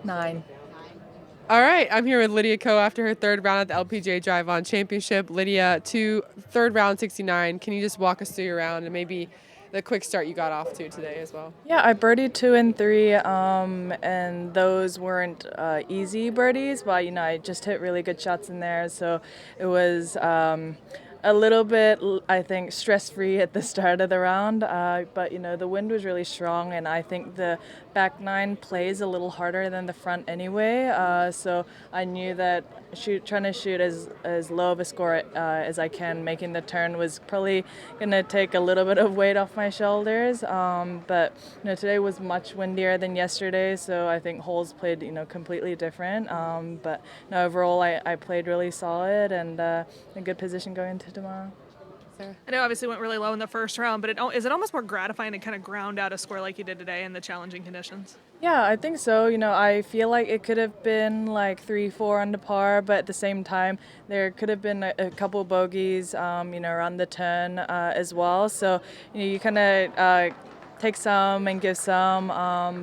9. All right, I'm here with Lydia Ko after her third round at the LPGA Drive-On Championship. Lydia, third round 69. Can you just walk us through your round and maybe the quick start you got off to today as well? Yeah, I birdied 2 and 3, and those weren't easy birdies, but I just hit really good shots in there, so it was a little bit, I think, stress-free at the start of the round, but the wind was really strong, and I think the back 9 plays a little harder than the front anyway, so I knew that trying to shoot as low of a score as I can, making the turn was probably going to take a little bit of weight off my shoulders, but today was much windier than yesterday, so I think holes played completely different, but overall I played really solid and in a good position going into tomorrow. I know obviously went really low in the first round, but is it almost more gratifying to kind of ground out a score like you did today in the challenging conditions? Yeah, I think so. I feel like it could have been like 3-4 under par, but at the same time, there could have been a couple bogeys, around the turn as well. So, you kind of take some and give some,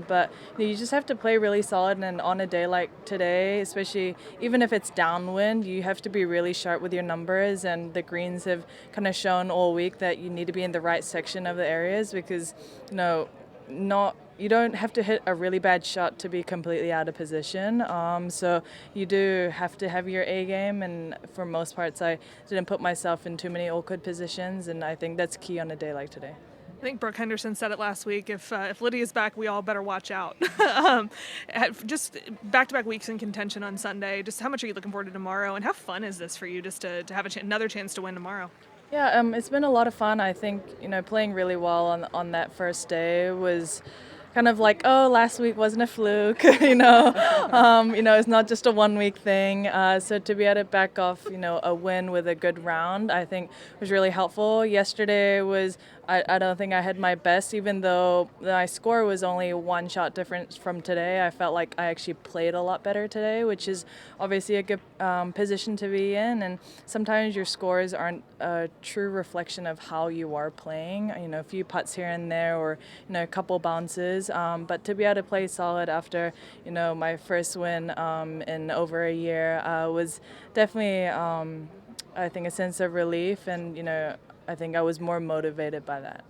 but you just have to play really solid. And on a day like today, especially even if it's downwind, you have to be really sharp with your numbers. And the greens have kind of shown all week that you need to be in the right section of the areas because, you don't have to hit a really bad shot to be completely out of position. So you do have to have your A game, and for most parts, I didn't put myself in too many awkward positions, and I think that's key on a day like today. I think Brooke Henderson said it last week. If Lydia's back, we all better watch out. Just back-to-back weeks in contention on Sunday. Just how much are you looking forward to tomorrow, and how fun is this for you just to have another chance to win tomorrow? Yeah, it's been a lot of fun. I think playing really well on that first day was kind of like, oh, last week wasn't a fluke, it's not just a 1 week thing. So to be able to back off, a win with a good round, I think was really helpful. Yesterday was, I don't think I had my best, even though my score was only 1 shot difference from today. I felt like I actually played a lot better today, which is obviously a good position to be in. And sometimes your scores aren't a true reflection of how you are playing. A few putts here and there, or a couple bounces. But to be able to play solid after my first win in over a year was definitely I think a sense of relief, and I think I was more motivated by that.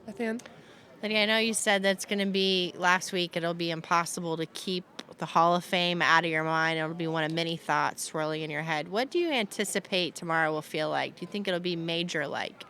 Lydia, I know you said that's going to be last week. It'll be impossible to keep the Hall of Fame out of your mind. It'll be one of many thoughts swirling in your head. What do you anticipate tomorrow will feel like? Do you think it'll be major-like?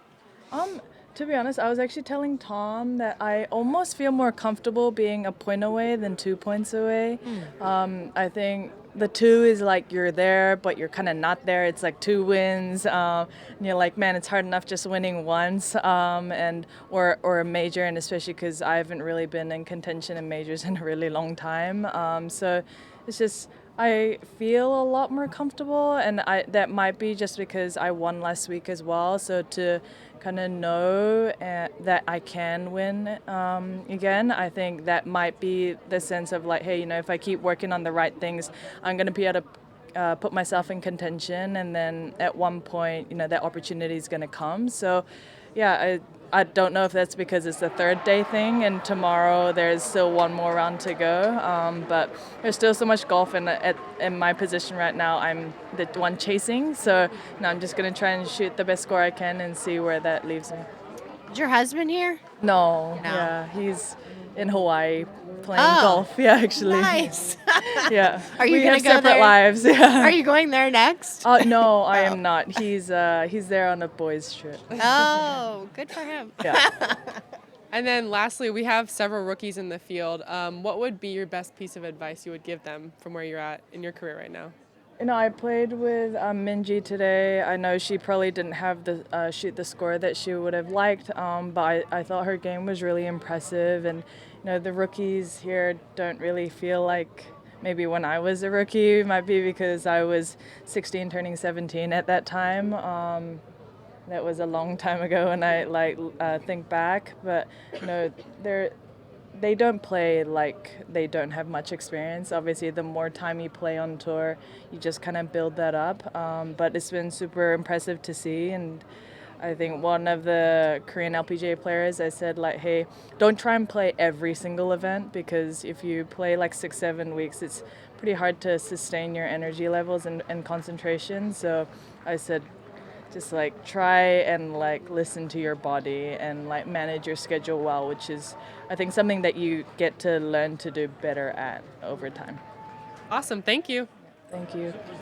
To be honest, I was actually telling Tom that I almost feel more comfortable being a point away than 2 points away. I think the 2 is like you're there, but you're kind of not there. It's like 2 wins, and you're like, man, it's hard enough just winning once, or a major, and especially because I haven't really been in contention in majors in a really long time. So it's just, I feel a lot more comfortable, and that might be just because I won last week as well. So to kind of know that I can win again, I think that might be the sense of like, hey, if I keep working on the right things, I'm going to be able to put myself in contention, and then at one point, that opportunity is going to come. So, yeah, I don't know if that's because it's the third day thing, and tomorrow there's still 1 more round to go. But there's still so much golf, and in my position right now, I'm the one chasing. So I'm just going to try and shoot the best score I can and see where that leaves me. Is your husband here? No. Yeah, he's in Hawaii playing golf. Yeah, actually. Nice. Yeah. Are you we gonna have go separate there? lives. Yeah. Are you going there next? No, I am not. He's there on a boys' trip. Oh, good for him. Yeah. And then lastly, we have several rookies in the field. What would be your best piece of advice you would give them from where you're at in your career right now? I played with Minji today. I know she probably didn't have the shoot the score that she would have liked, but I thought her game was really impressive. And the rookies here don't really feel like maybe when I was a rookie. It might be because I was 16 turning 17 at that time. That was a long time ago, and I think back. But they don't play like they don't have much experience. Obviously, the more time you play on tour, you just kind of build that up. But it's been super impressive to see, and I think one of the Korean LPGA players, I said like, hey, don't try and play every single event, because if you play like 6-7 weeks, it's pretty hard to sustain your energy levels and concentration. So I said, just like try and like listen to your body and like manage your schedule well, which is I think something that you get to learn to do better at over time. Awesome. Thank you. Thank you.